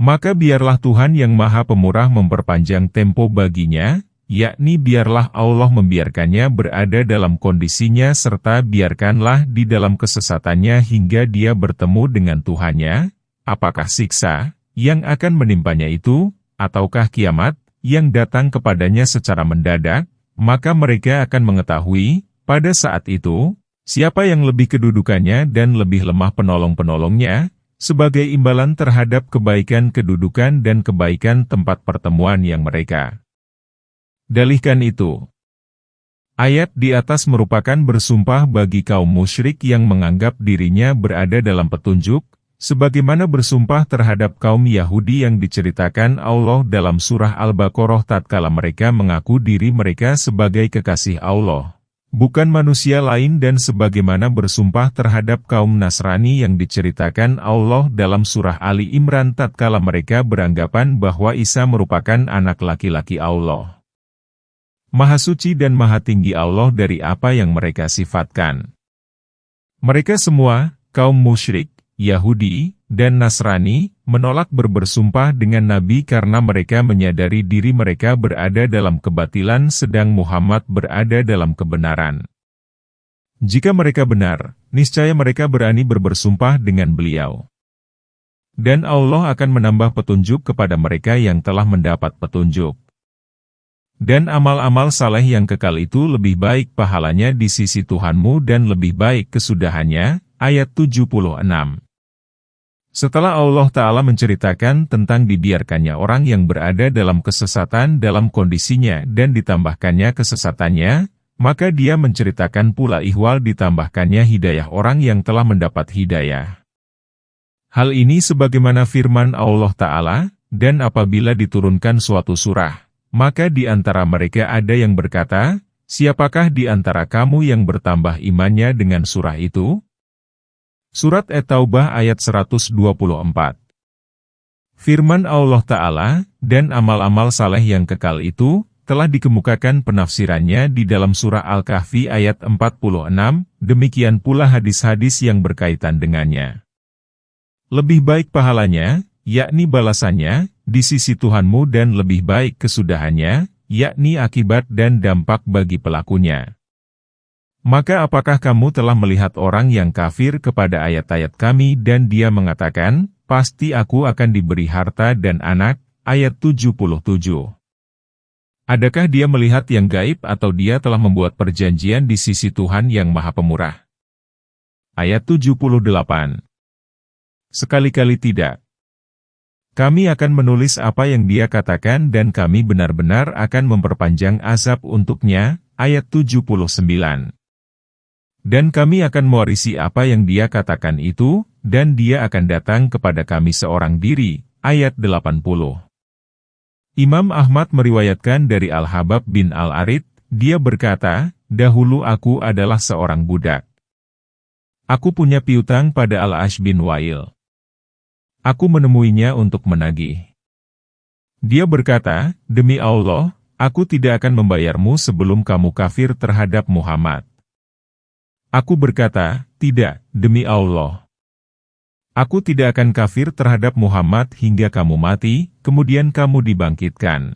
Maka biarlah Tuhan yang Maha Pemurah memperpanjang tempo baginya, yakni biarlah Allah membiarkannya berada dalam kondisinya serta biarkanlah di dalam kesesatannya hingga dia bertemu dengan Tuhannya, apakah siksa yang akan menimpanya itu, ataukah kiamat yang datang kepadanya secara mendadak, maka mereka akan mengetahui, pada saat itu, siapa yang lebih kedudukannya dan lebih lemah penolong-penolongnya, sebagai imbalan terhadap kebaikan kedudukan dan kebaikan tempat pertemuan yang mereka dalihkan itu. Ayat di atas merupakan bersumpah bagi kaum musyrik yang menganggap dirinya berada dalam petunjuk, sebagaimana bersumpah terhadap kaum Yahudi yang diceritakan Allah dalam surah Al-Baqarah tatkala mereka mengaku diri mereka sebagai kekasih Allah, bukan manusia lain, dan sebagaimana bersumpah terhadap kaum Nasrani yang diceritakan Allah dalam surah Ali Imran tatkala mereka beranggapan bahwa Isa merupakan anak laki-laki Allah. Maha suci dan maha tinggi Allah dari apa yang mereka sifatkan. Mereka semua, kaum musyrik, Yahudi, dan Nasrani, menolak bersumpah dengan Nabi karena mereka menyadari diri mereka berada dalam kebatilan sedang Muhammad berada dalam kebenaran. Jika mereka benar, niscaya mereka berani bersumpah dengan beliau. Dan Allah akan menambah petunjuk kepada mereka yang telah mendapat petunjuk. Dan amal-amal saleh yang kekal itu lebih baik pahalanya di sisi Tuhanmu dan lebih baik kesudahannya. Ayat 76. Setelah Allah Ta'ala menceritakan tentang dibiarkannya orang yang berada dalam kesesatan dalam kondisinya dan ditambahkannya kesesatannya, maka dia menceritakan pula ihwal ditambahkannya hidayah orang yang telah mendapat hidayah. Hal ini sebagaimana firman Allah Ta'ala, dan apabila diturunkan suatu surah, maka di antara mereka ada yang berkata, siapakah di antara kamu yang bertambah imannya dengan surah itu? Surat At-Taubah ayat 124. Firman Allah Ta'ala, dan amal-amal saleh yang kekal itu, telah dikemukakan penafsirannya di dalam surah Al-Kahfi ayat 46, demikian pula hadis-hadis yang berkaitan dengannya. Lebih baik pahalanya, yakni balasannya, di sisi Tuhanmu dan lebih baik kesudahannya, yakni akibat dan dampak bagi pelakunya. Maka apakah kamu telah melihat orang yang kafir kepada ayat-ayat kami dan dia mengatakan, pasti aku akan diberi harta dan anak, ayat 77. Adakah dia melihat yang gaib atau dia telah membuat perjanjian di sisi Tuhan yang Maha Pemurah? Ayat 78. Sekali-kali tidak. Kami akan menulis apa yang dia katakan dan kami benar-benar akan memperpanjang azab untuknya, ayat 79. Dan kami akan mewarisi apa yang dia katakan itu, dan dia akan datang kepada kami seorang diri, ayat 80. Imam Ahmad meriwayatkan dari Al-Habab bin Al-Arid, dia berkata, dahulu aku adalah seorang budak. Aku punya piutang pada Al-Ash bin Wa'il. Aku menemuinya untuk menagih. Dia berkata, demi Allah, aku tidak akan membayarmu sebelum kamu kafir terhadap Muhammad. Aku berkata, tidak, demi Allah. Aku tidak akan kafir terhadap Muhammad hingga kamu mati, kemudian kamu dibangkitkan.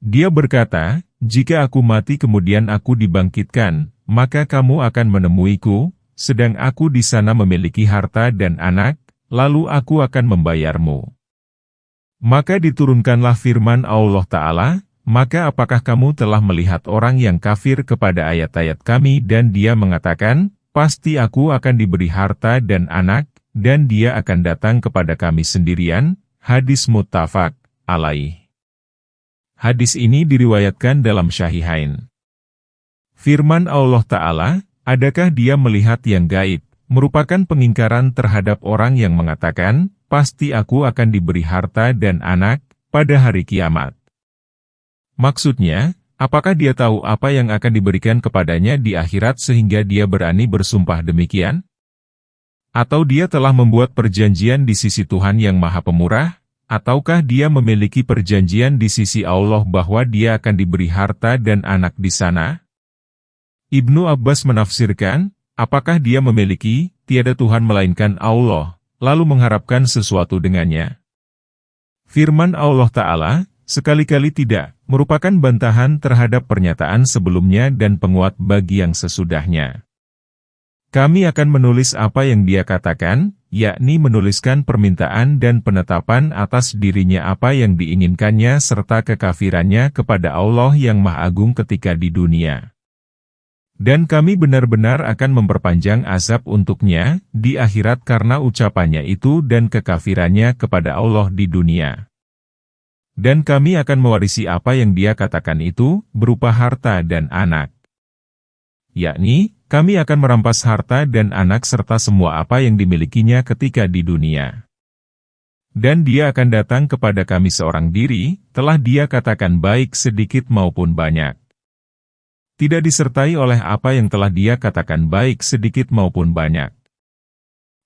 Dia berkata, jika aku mati kemudian aku dibangkitkan, maka kamu akan menemuiku, sedang aku di sana memiliki harta dan anak, lalu aku akan membayarmu. Maka diturunkanlah firman Allah Ta'ala, maka apakah kamu telah melihat orang yang kafir kepada ayat-ayat kami dan dia mengatakan, pasti aku akan diberi harta dan anak, dan dia akan datang kepada kami sendirian, hadis muttafaq alaih. Hadis ini diriwayatkan dalam Syahihain. Firman Allah Ta'ala, adakah dia melihat yang gaib? Merupakan pengingkaran terhadap orang yang mengatakan, pasti aku akan diberi harta dan anak, pada hari kiamat. Maksudnya, apakah dia tahu apa yang akan diberikan kepadanya di akhirat sehingga dia berani bersumpah demikian? Atau dia telah membuat perjanjian di sisi Tuhan yang Maha Pemurah? Ataukah dia memiliki perjanjian di sisi Allah bahwa dia akan diberi harta dan anak di sana? Ibnu Abbas menafsirkan, apakah dia memiliki, tiada Tuhan melainkan Allah, lalu mengharapkan sesuatu dengannya? Firman Allah Ta'ala, sekali-kali tidak, merupakan bantahan terhadap pernyataan sebelumnya dan penguat bagi yang sesudahnya. Kami akan menulis apa yang dia katakan, yakni menuliskan permintaan dan penetapan atas dirinya apa yang diinginkannya serta kekafirannya kepada Allah yang Maha Agung ketika di dunia. Dan kami benar-benar akan memperpanjang azab untuknya di akhirat karena ucapannya itu dan kekafirannya kepada Allah di dunia. Dan kami akan mewarisi apa yang dia katakan itu, berupa harta dan anak. Yakni, kami akan merampas harta dan anak serta semua apa yang dimilikinya ketika di dunia. Dan dia akan datang kepada kami seorang diri, telah dia katakan baik sedikit maupun banyak. Tidak disertai oleh apa yang telah dia katakan baik sedikit maupun banyak.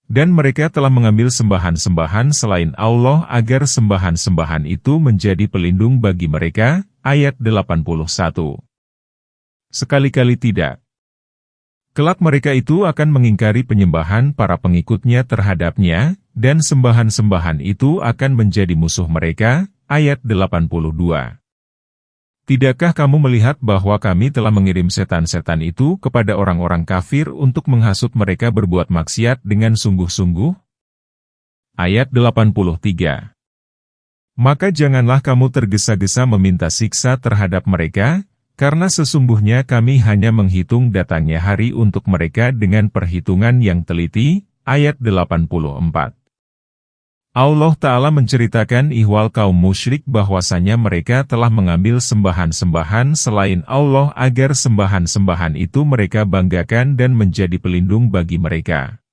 Dan mereka telah mengambil sembahan-sembahan selain Allah agar sembahan-sembahan itu menjadi pelindung bagi mereka, ayat 81. Sekali-kali tidak. Kelak mereka itu akan mengingkari penyembahan para pengikutnya terhadapnya, dan sembahan-sembahan itu akan menjadi musuh mereka, ayat 82. Tidakkah kamu melihat bahwa kami telah mengirim setan-setan itu kepada orang-orang kafir untuk menghasut mereka berbuat maksiat dengan sungguh-sungguh? Ayat 83. Maka janganlah kamu tergesa-gesa meminta siksa terhadap mereka, karena sesungguhnya kami hanya menghitung datangnya hari untuk mereka dengan perhitungan yang teliti, ayat 84. Allah Ta'ala menceritakan ihwal kaum musyrik bahwasanya mereka telah mengambil sembahan-sembahan selain Allah agar sembahan-sembahan itu mereka banggakan dan menjadi pelindung bagi mereka.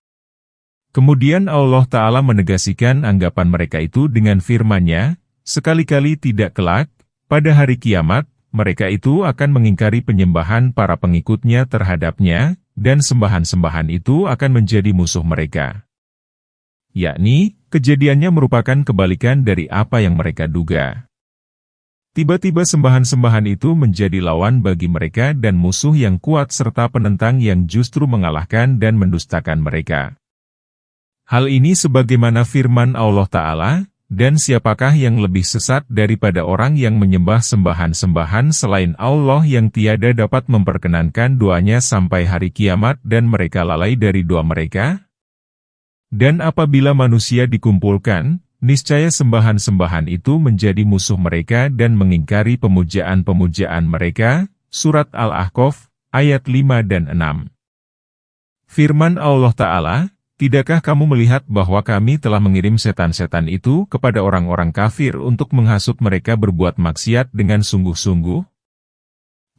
Kemudian Allah Ta'ala menegasikan anggapan mereka itu dengan firman-Nya, sekali-kali tidak kelak, pada hari kiamat, mereka itu akan mengingkari penyembahan para pengikutnya terhadapnya, dan sembahan-sembahan itu akan menjadi musuh mereka. Yakni, kejadiannya merupakan kebalikan dari apa yang mereka duga. Tiba-tiba sembahan-sembahan itu menjadi lawan bagi mereka dan musuh yang kuat serta penentang yang justru mengalahkan dan mendustakan mereka. Hal ini sebagaimana firman Allah Ta'ala, dan siapakah yang lebih sesat daripada orang yang menyembah sembahan-sembahan selain Allah yang tiada dapat memperkenankan doanya sampai hari kiamat dan mereka lalai dari doa mereka? Dan apabila manusia dikumpulkan, niscaya sembahan-sembahan itu menjadi musuh mereka dan mengingkari pemujaan-pemujaan mereka. Surat Al-Ahqaf, ayat 5 dan 6. Firman Allah Ta'ala, tidakkah kamu melihat bahwa kami telah mengirim setan-setan itu kepada orang-orang kafir untuk menghasut mereka berbuat maksiat dengan sungguh-sungguh?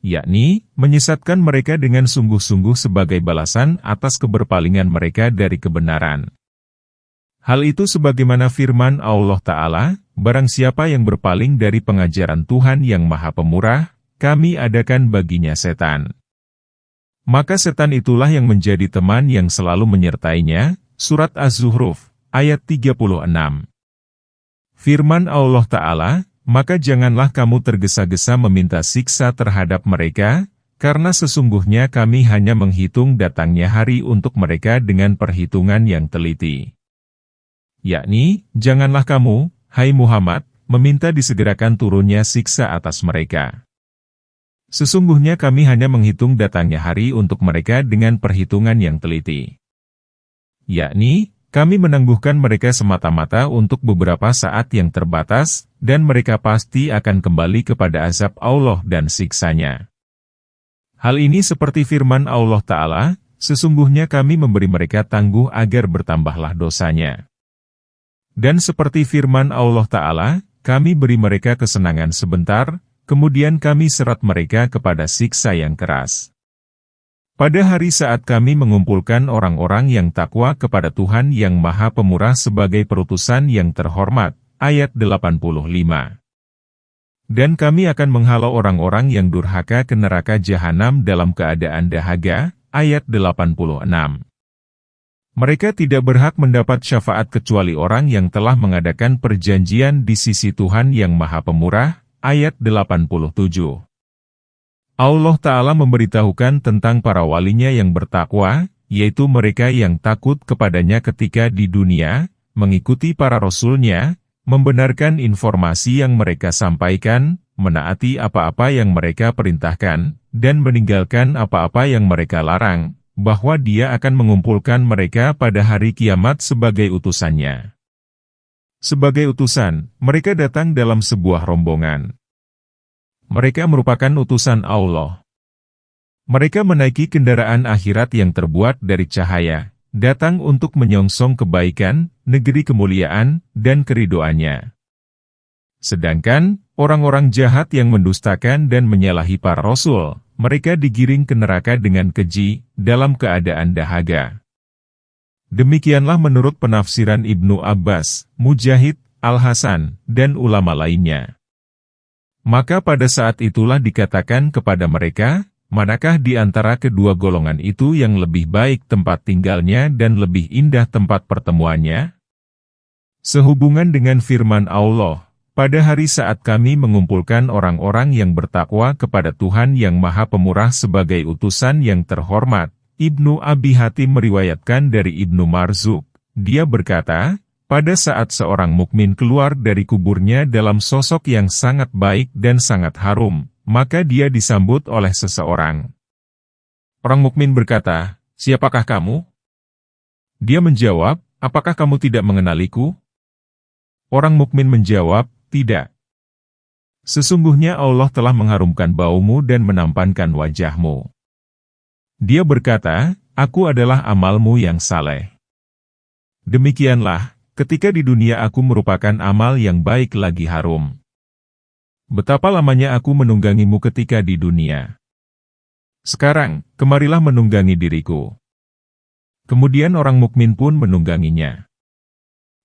Yakni, menyesatkan mereka dengan sungguh-sungguh sebagai balasan atas keberpalingan mereka dari kebenaran. Hal itu sebagaimana firman Allah Ta'ala, barang siapa yang berpaling dari pengajaran Tuhan yang Maha Pemurah, kami adakan baginya setan. Maka setan itulah yang menjadi teman yang selalu menyertainya. Surat Az-Zuhruf, ayat 36. Firman Allah Ta'ala, maka janganlah kamu tergesa-gesa meminta siksa terhadap mereka, karena sesungguhnya kami hanya menghitung datangnya hari untuk mereka dengan perhitungan yang teliti. Yakni, janganlah kamu, hai Muhammad, meminta disegerakan turunnya siksa atas mereka. Sesungguhnya kami hanya menghitung datangnya hari untuk mereka dengan perhitungan yang teliti. Yakni, kami menangguhkan mereka semata-mata untuk beberapa saat yang terbatas, dan mereka pasti akan kembali kepada azab Allah dan siksanya. Hal ini seperti firman Allah Ta'ala, sesungguhnya kami memberi mereka tangguh agar bertambahlah dosanya. Dan seperti firman Allah Ta'ala, kami beri mereka kesenangan sebentar, kemudian kami seret mereka kepada siksa yang keras. Pada hari saat kami mengumpulkan orang-orang yang takwa kepada Tuhan yang Maha Pemurah sebagai perutusan yang terhormat, ayat 85. Dan kami akan menghalau orang-orang yang durhaka ke neraka jahanam dalam keadaan dahaga, ayat 86. Mereka tidak berhak mendapat syafaat kecuali orang yang telah mengadakan perjanjian di sisi Tuhan yang Maha Pemurah, ayat 87. Allah Ta'ala memberitahukan tentang para walinya yang bertakwa, yaitu mereka yang takut kepadanya ketika di dunia, mengikuti para rasulnya, membenarkan informasi yang mereka sampaikan, menaati apa-apa yang mereka perintahkan, dan meninggalkan apa-apa yang mereka larang, bahwa Dia akan mengumpulkan mereka pada hari kiamat sebagai utusannya. Sebagai utusan, mereka datang dalam sebuah rombongan. Mereka merupakan utusan Allah. Mereka menaiki kendaraan akhirat yang terbuat dari cahaya, datang untuk menyongsong kebaikan, negeri kemuliaan, dan keridoannya. Sedangkan, orang-orang jahat yang mendustakan dan menyalahi para rasul, mereka digiring ke neraka dengan keji, dalam keadaan dahaga. Demikianlah menurut penafsiran Ibnu Abbas, Mujahid, Al-Hasan, dan ulama lainnya. Maka pada saat itulah dikatakan kepada mereka, manakah di antara kedua golongan itu yang lebih baik tempat tinggalnya dan lebih indah tempat pertemuannya? Sehubungan dengan firman Allah, pada hari saat kami mengumpulkan orang-orang yang bertakwa kepada Tuhan yang Maha Pemurah sebagai utusan yang terhormat, Ibnu Abi Hatim meriwayatkan dari Ibnu Marzuk, dia berkata, pada saat seorang mukmin keluar dari kuburnya dalam sosok yang sangat baik dan sangat harum, maka dia disambut oleh seseorang. Orang mukmin berkata, "Siapakah kamu?" Dia menjawab, "Apakah kamu tidak mengenaliku?" Orang mukmin menjawab, "Tidak. Sesungguhnya Allah telah mengharumkan baumu dan menampankan wajahmu." Dia berkata, "Aku adalah amalmu yang saleh." Demikianlah, ketika di dunia aku merupakan amal yang baik lagi harum. Betapa lamanya aku menunggangimu ketika di dunia. Sekarang, kemarilah menunggangi diriku. Kemudian orang mukmin pun menungganginya.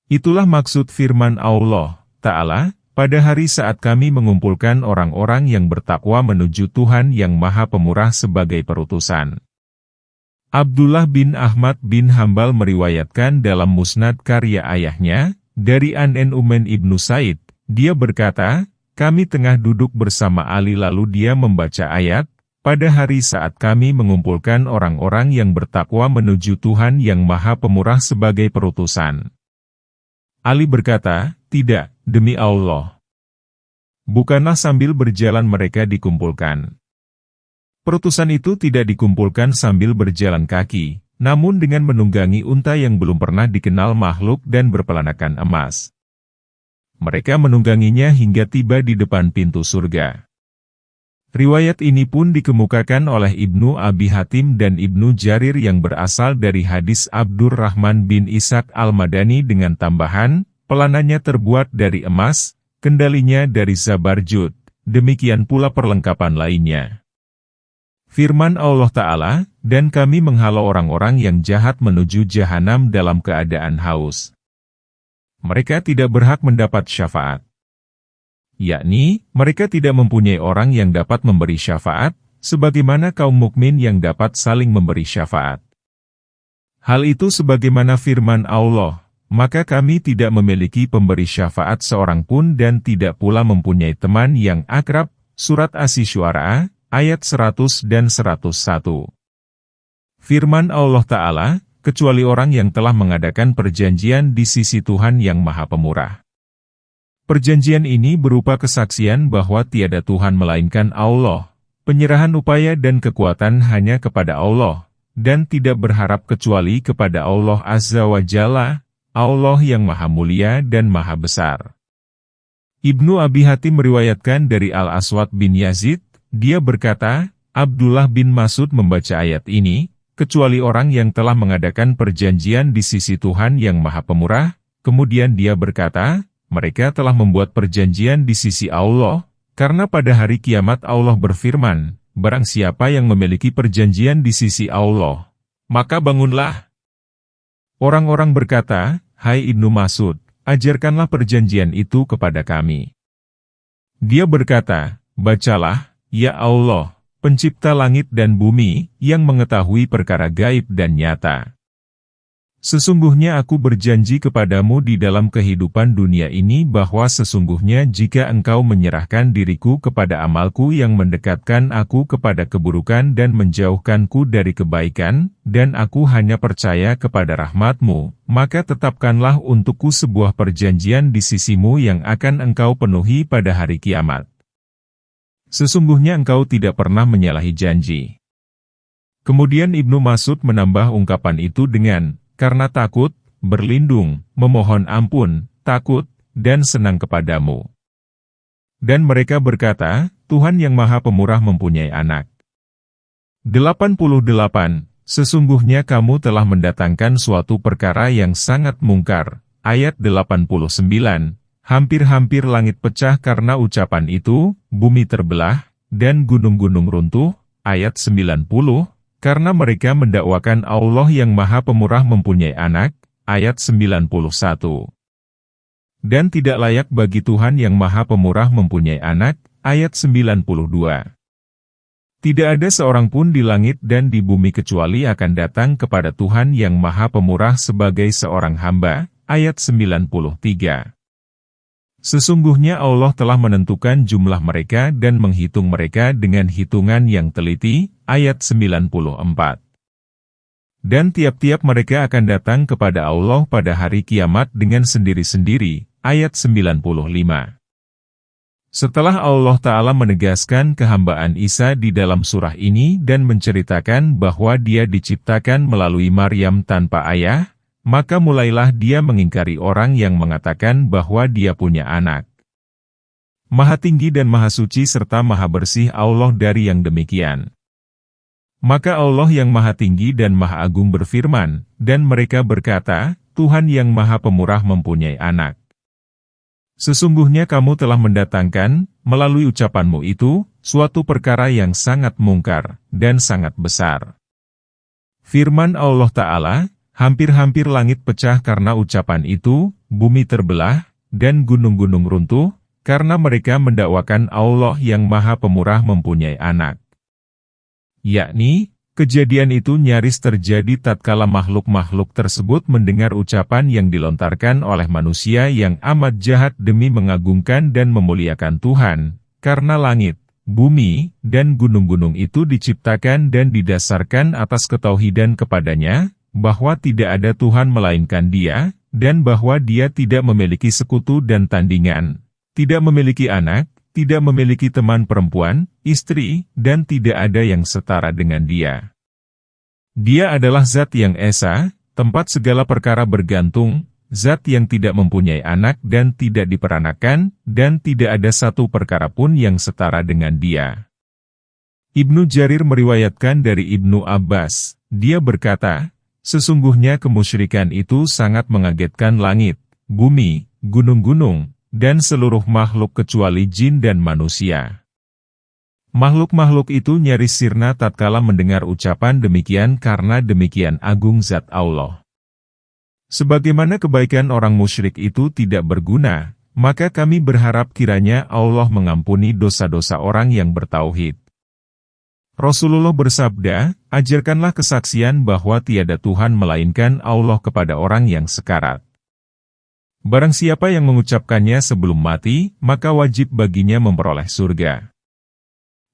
Itulah maksud firman Allah Ta'ala, pada hari saat kami mengumpulkan orang-orang yang bertakwa menuju Tuhan yang Maha Pemurah sebagai perutusan. Abdullah bin Ahmad bin Hambal meriwayatkan dalam musnad karya ayahnya, dari An-Nu'man ibnu Said, dia berkata, kami tengah duduk bersama Ali lalu dia membaca ayat, pada hari saat kami mengumpulkan orang-orang yang bertakwa menuju Tuhan yang Maha Pemurah sebagai perutusan. Ali berkata, tidak, demi Allah. Bukanlah sambil berjalan mereka dikumpulkan. Perutusan itu tidak dikumpulkan sambil berjalan kaki, namun dengan menunggangi unta yang belum pernah dikenal makhluk dan berpelanakan emas. Mereka menungganginya hingga tiba di depan pintu surga. Riwayat ini pun dikemukakan oleh Ibnu Abi Hatim dan Ibnu Jarir yang berasal dari hadis Abdurrahman bin Ishaq al-Madani dengan tambahan, pelananya terbuat dari emas, kendalinya dari zabarjud, demikian pula perlengkapan lainnya. Firman Allah Ta'ala, dan kami menghalau orang-orang yang jahat menuju jahanam dalam keadaan haus. Mereka tidak berhak mendapat syafaat. Yakni, mereka tidak mempunyai orang yang dapat memberi syafaat, sebagaimana kaum mukmin yang dapat saling memberi syafaat. Hal itu sebagaimana firman Allah, maka kami tidak memiliki pemberi syafaat seorang pun dan tidak pula mempunyai teman yang akrab. Surat Asy-Syu'ara, ayat 100 dan 101. Firman Allah Ta'ala, kecuali orang yang telah mengadakan perjanjian di sisi Tuhan yang Maha Pemurah. Perjanjian ini berupa kesaksian bahwa tiada Tuhan melainkan Allah, penyerahan upaya dan kekuatan hanya kepada Allah, dan tidak berharap kecuali kepada Allah Azza wa Jalla, Allah yang Maha Mulia dan Maha Besar. Ibnu Abi Hatim meriwayatkan dari Al-Aswad bin Yazid, dia berkata, Abdullah bin Mas'ud membaca ayat ini, kecuali orang yang telah mengadakan perjanjian di sisi Tuhan yang Maha Pemurah, kemudian dia berkata, mereka telah membuat perjanjian di sisi Allah, karena pada hari kiamat Allah berfirman, barang siapa yang memiliki perjanjian di sisi Allah, maka bangunlah. Orang-orang berkata, hai Ibnu Mas'ud, ajarkanlah perjanjian itu kepada kami. Dia berkata, bacalah, ya Allah, pencipta langit dan bumi, yang mengetahui perkara gaib dan nyata. Sesungguhnya aku berjanji kepadamu di dalam kehidupan dunia ini bahwa sesungguhnya jika engkau menyerahkan diriku kepada amalku yang mendekatkan aku kepada keburukan dan menjauhkanku dari kebaikan, dan aku hanya percaya kepada rahmatmu, maka tetapkanlah untukku sebuah perjanjian di sisimu yang akan engkau penuhi pada hari kiamat. Sesungguhnya engkau tidak pernah menyalahi janji. Kemudian Ibnu Mas'ud menambah ungkapan itu dengan, karena takut, berlindung, memohon ampun, takut, dan senang kepadamu. Dan mereka berkata, Tuhan yang Maha Pemurah mempunyai anak. 88. Sesungguhnya kamu telah mendatangkan suatu perkara yang sangat mungkar. Ayat 89. Hampir-hampir langit pecah karena ucapan itu, bumi terbelah, dan gunung-gunung runtuh. Ayat 90. Karena mereka mendakwakan Allah yang Maha Pemurah mempunyai anak, ayat 91. Dan tidak layak bagi Tuhan yang Maha Pemurah mempunyai anak, ayat 92. Tidak ada seorang pun di langit dan di bumi kecuali akan datang kepada Tuhan yang Maha Pemurah sebagai seorang hamba, ayat 93. Sesungguhnya Allah telah menentukan jumlah mereka dan menghitung mereka dengan hitungan yang teliti, ayat 94. Dan tiap-tiap mereka akan datang kepada Allah pada hari kiamat dengan sendiri-sendiri, ayat 95. Setelah Allah Ta'ala menegaskan kehambaan Isa di dalam surah ini dan menceritakan bahwa dia diciptakan melalui Maryam tanpa ayah, maka mulailah dia mengingkari orang yang mengatakan bahwa dia punya anak. Maha tinggi dan maha suci serta maha bersih Allah dari yang demikian. Maka Allah yang maha tinggi dan maha agung berfirman, dan mereka berkata, Tuhan yang Maha Pemurah mempunyai anak. Sesungguhnya kamu telah mendatangkan, melalui ucapanmu itu, suatu perkara yang sangat mungkar, dan sangat besar. Firman Allah Ta'ala, hampir-hampir langit pecah karena ucapan itu, bumi terbelah, dan gunung-gunung runtuh, karena mereka mendakwakan Allah yang Maha Pemurah mempunyai anak. Yakni, kejadian itu nyaris terjadi tatkala makhluk-makhluk tersebut mendengar ucapan yang dilontarkan oleh manusia yang amat jahat demi mengagungkan dan memuliakan Tuhan, karena langit, bumi, dan gunung-gunung itu diciptakan dan didasarkan atas ketauhidan kepadanya, bahwa tidak ada Tuhan melainkan Dia, dan bahwa Dia tidak memiliki sekutu dan tandingan, tidak memiliki anak, tidak memiliki teman perempuan, istri, dan tidak ada yang setara dengan Dia. Dia adalah Zat yang Esa, tempat segala perkara bergantung, Zat yang tidak mempunyai anak dan tidak diperanakan, dan tidak ada satu perkara pun yang setara dengan Dia. Ibnu Jarir meriwayatkan dari Ibnu Abbas, dia berkata, sesungguhnya kemusyrikan itu sangat mengagetkan langit, bumi, gunung-gunung, dan seluruh makhluk kecuali jin dan manusia. Makhluk-makhluk itu nyaris sirna tatkala mendengar ucapan demikian karena demikian agung Zat Allah. Sebagaimana kebaikan orang musyrik itu tidak berguna, maka kami berharap kiranya Allah mengampuni dosa-dosa orang yang bertauhid. Rasulullah bersabda, ajarkanlah kesaksian bahwa tiada Tuhan melainkan Allah kepada orang yang sekarat. Barang siapa yang mengucapkannya sebelum mati, maka wajib baginya memperoleh surga.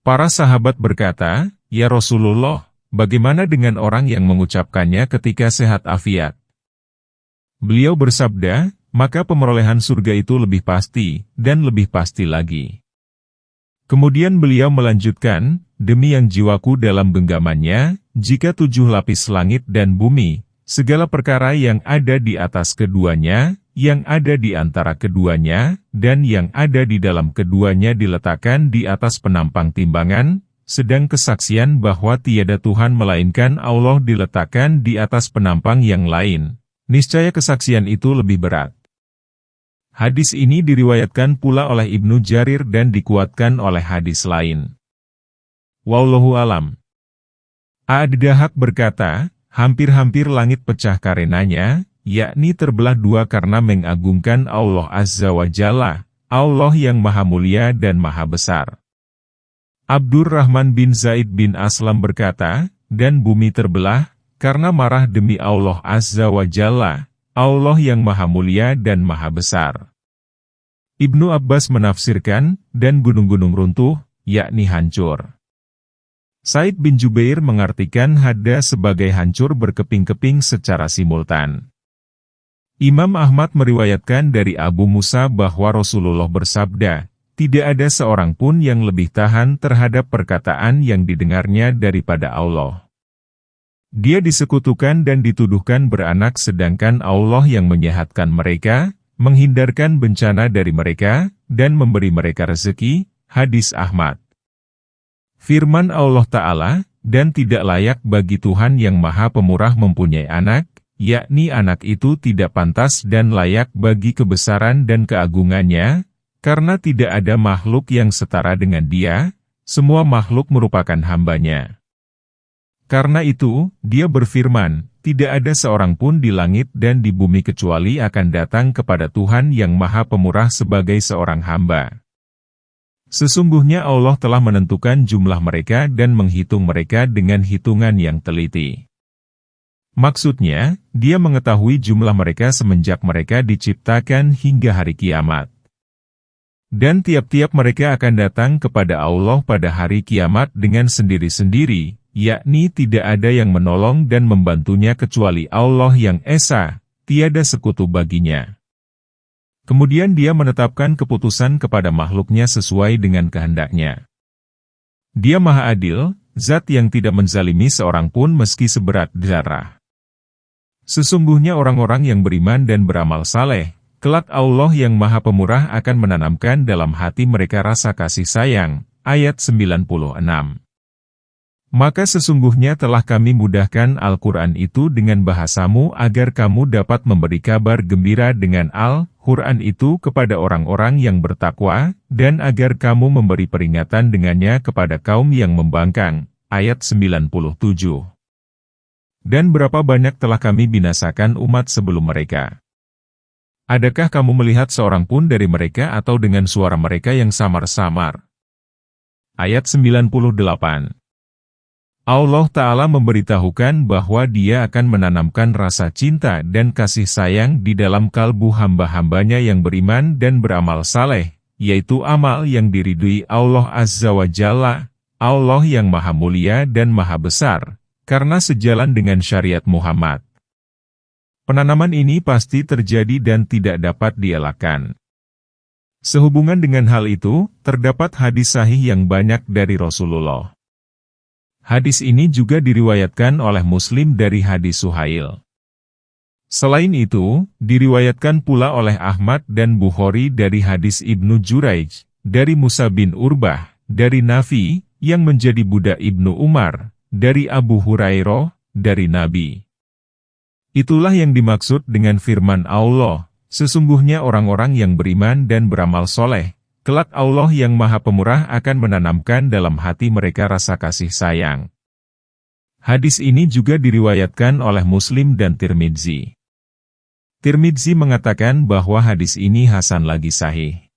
Para sahabat berkata, ya Rasulullah, bagaimana dengan orang yang mengucapkannya ketika sehat afiat? Beliau bersabda, maka pemerolehan surga itu lebih pasti, dan lebih pasti lagi. Kemudian beliau melanjutkan, demi yang jiwaku dalam genggamannya, jika 7 lapis langit dan bumi, segala perkara yang ada di atas keduanya, yang ada di antara keduanya, dan yang ada di dalam keduanya diletakkan di atas penampang timbangan, sedang kesaksian bahwa tiada Tuhan melainkan Allah diletakkan di atas penampang yang lain, niscaya kesaksian itu lebih berat. Hadis ini diriwayatkan pula oleh Ibnu Jarir dan dikuatkan oleh hadis lain. Wallahu alam. Ad-Dahhak berkata, hampir-hampir langit pecah karenanya, yakni terbelah dua karena mengagungkan Allah Azza wa Jalla, Allah yang maha mulia dan maha besar. Abdurrahman bin Zaid bin Aslam berkata, dan bumi terbelah, karena marah demi Allah Azza wa Jalla, Allah yang Maha Mulia dan Maha Besar. Ibnu Abbas menafsirkan, dan gunung-gunung runtuh, yakni hancur. Said bin Jubair mengartikan hada sebagai hancur berkeping-keping secara simultan. Imam Ahmad meriwayatkan dari Abu Musa bahwa Rasulullah bersabda, tidak ada seorang pun yang lebih tahan terhadap perkataan yang didengarnya daripada Allah. Dia disekutukan dan dituduhkan beranak sedangkan Allah yang menyehatkan mereka, menghindarkan bencana dari mereka, dan memberi mereka rezeki. Hadis Ahmad. Firman Allah Ta'ala, dan tidak layak bagi Tuhan yang Maha Pemurah mempunyai anak, yakni anak itu tidak pantas dan layak bagi kebesaran dan keagungannya, karena tidak ada makhluk yang setara dengan Dia, semua makhluk merupakan hamba-Nya. Karena itu, Dia berfirman, tidak ada seorang pun di langit dan di bumi kecuali akan datang kepada Tuhan yang Maha Pemurah sebagai seorang hamba. Sesungguhnya Allah telah menentukan jumlah mereka dan menghitung mereka dengan hitungan yang teliti. Maksudnya, Dia mengetahui jumlah mereka semenjak mereka diciptakan hingga hari kiamat. Dan tiap-tiap mereka akan datang kepada Allah pada hari kiamat dengan sendiri-sendiri, yakni tidak ada yang menolong dan membantunya kecuali Allah yang Esa, tiada sekutu baginya. Kemudian Dia menetapkan keputusan kepada makhluknya sesuai dengan kehendaknya. Dia Maha Adil, Zat yang tidak menzalimi seorang pun meski seberat darah. Sesungguhnya orang-orang yang beriman dan beramal saleh, kelak Allah yang Maha Pemurah akan menanamkan dalam hati mereka rasa kasih sayang. Ayat 96. Maka sesungguhnya telah kami mudahkan Al-Quran itu dengan bahasamu agar kamu dapat memberi kabar gembira dengan Al-Quran itu kepada orang-orang yang bertakwa, dan agar kamu memberi peringatan dengannya kepada kaum yang membangkang. Ayat 97. Dan berapa banyak telah kami binasakan umat sebelum mereka. Adakah kamu melihat seorang pun dari mereka atau dengan suara mereka yang samar-samar? Ayat 98. Allah Ta'ala memberitahukan bahwa Dia akan menanamkan rasa cinta dan kasih sayang di dalam kalbu hamba-hambanya yang beriman dan beramal saleh, yaitu amal yang diridui Allah Azza wa Jalla, Allah yang Maha Mulia dan Maha Besar, karena sejalan dengan syariat Muhammad. Penanaman ini pasti terjadi dan tidak dapat dielakkan. Sehubungan dengan hal itu, terdapat hadis sahih yang banyak dari Rasulullah. Hadis ini juga diriwayatkan oleh Muslim dari hadis Suhail. Selain itu, diriwayatkan pula oleh Ahmad dan Bukhari dari hadis Ibnu Juraij, dari Musa bin Urbah, dari Nafi, yang menjadi budak Ibnu Umar, dari Abu Hurairah, dari Nabi. Itulah yang dimaksud dengan firman Allah, sesungguhnya orang-orang yang beriman dan beramal soleh, kelak Allah yang Maha Pemurah akan menanamkan dalam hati mereka rasa kasih sayang. Hadis ini juga diriwayatkan oleh Muslim dan Tirmidzi. Tirmidzi mengatakan bahwa hadis ini hasan lagi sahih.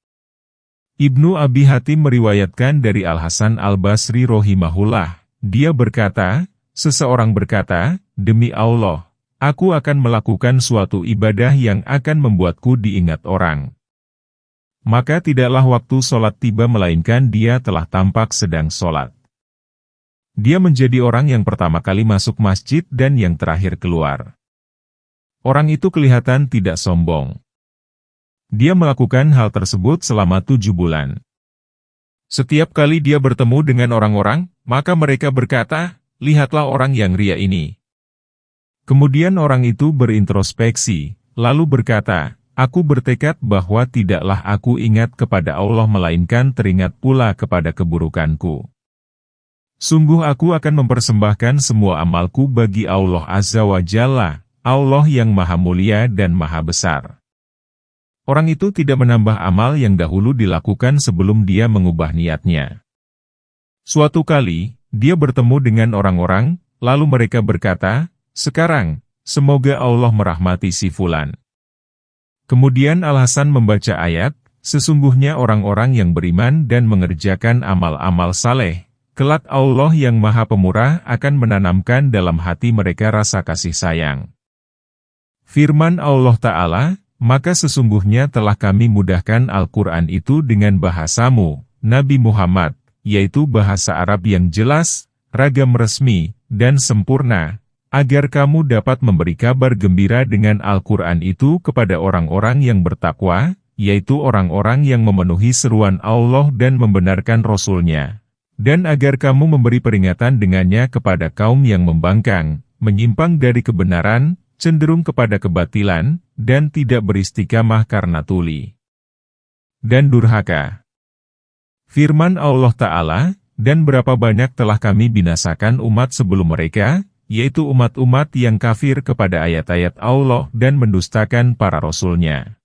Ibnu Abi Hatim meriwayatkan dari Al-Hasan Al-Basri rahimahullah, dia berkata, seseorang berkata, demi Allah, aku akan melakukan suatu ibadah yang akan membuatku diingat orang. Maka tidaklah waktu sholat tiba melainkan dia telah tampak sedang sholat. Dia menjadi orang yang pertama kali masuk masjid dan yang terakhir keluar. Orang itu kelihatan tidak sombong. Dia melakukan hal tersebut selama 7 bulan. Setiap kali dia bertemu dengan orang-orang, maka mereka berkata, lihatlah orang yang ria ini. Kemudian orang itu berintrospeksi, lalu berkata, aku bertekad bahwa tidaklah aku ingat kepada Allah melainkan teringat pula kepada keburukanku. Sungguh aku akan mempersembahkan semua amalku bagi Allah Azza wa Jalla, Allah yang Maha Mulia dan Maha Besar. Orang itu tidak menambah amal yang dahulu dilakukan sebelum dia mengubah niatnya. Suatu kali, dia bertemu dengan orang-orang, lalu mereka berkata, sekarang, semoga Allah merahmati si Fulan. Kemudian Al-Hasan membaca ayat, sesungguhnya orang-orang yang beriman dan mengerjakan amal-amal saleh, Kelak Allah yang Maha Pemurah akan menanamkan dalam hati mereka rasa kasih sayang. Firman Allah Ta'ala, maka sesungguhnya telah kami mudahkan Al-Quran itu dengan bahasamu, Nabi Muhammad, yaitu bahasa Arab yang jelas, ragam resmi, dan sempurna, agar kamu dapat memberi kabar gembira dengan Al-Quran itu kepada orang-orang yang bertakwa, yaitu orang-orang yang memenuhi seruan Allah dan membenarkan Rasul-Nya. Dan agar kamu memberi peringatan dengannya kepada kaum yang membangkang, menyimpang dari kebenaran, cenderung kepada kebatilan, dan tidak beristiqamah karena tuli dan durhaka. Firman Allah Ta'ala, dan berapa banyak telah kami binasakan umat sebelum mereka, yaitu umat-umat yang kafir kepada ayat-ayat Allah dan mendustakan para Rasul-Nya.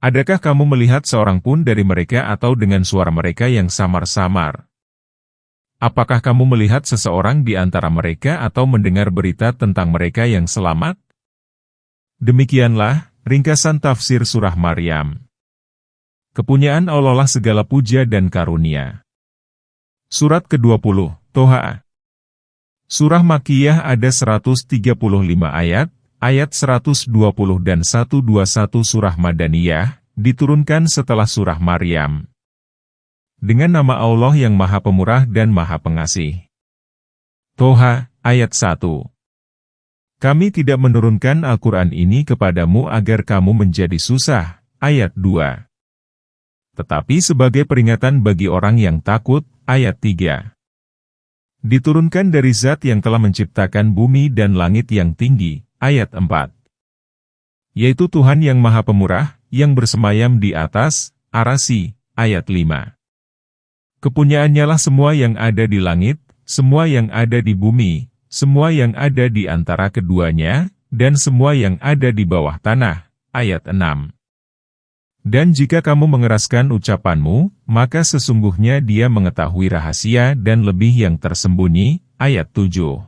Adakah kamu melihat seorang pun dari mereka atau dengan suara mereka yang samar-samar? Apakah kamu melihat seseorang di antara mereka atau mendengar berita tentang mereka yang selamat? Demikianlah ringkasan tafsir surah Maryam. Kepunyaan Allah lah segala puja dan karunia. Surat ke-20, Toha. Surah Makkiyah ada 135 ayat, ayat 120 dan 121 surah Madaniyah, diturunkan setelah surah Maryam. Dengan nama Allah yang Maha Pemurah dan Maha Pengasih. Toha, ayat 1. Kami tidak menurunkan Al-Quran ini kepadamu agar kamu menjadi susah, ayat 2. Tetapi sebagai peringatan bagi orang yang takut, ayat 3. Diturunkan dari Zat yang telah menciptakan bumi dan langit yang tinggi, ayat 4. Yaitu Tuhan yang Maha Pemurah, yang bersemayam di atas, Arasy, ayat 5. Kepunyaannya lah semua yang ada di langit, semua yang ada di bumi, semua yang ada di antara keduanya, dan semua yang ada di bawah tanah. Ayat 6. Dan jika kamu mengeraskan ucapanmu, maka sesungguhnya Dia mengetahui rahasia dan lebih yang tersembunyi. Ayat 7.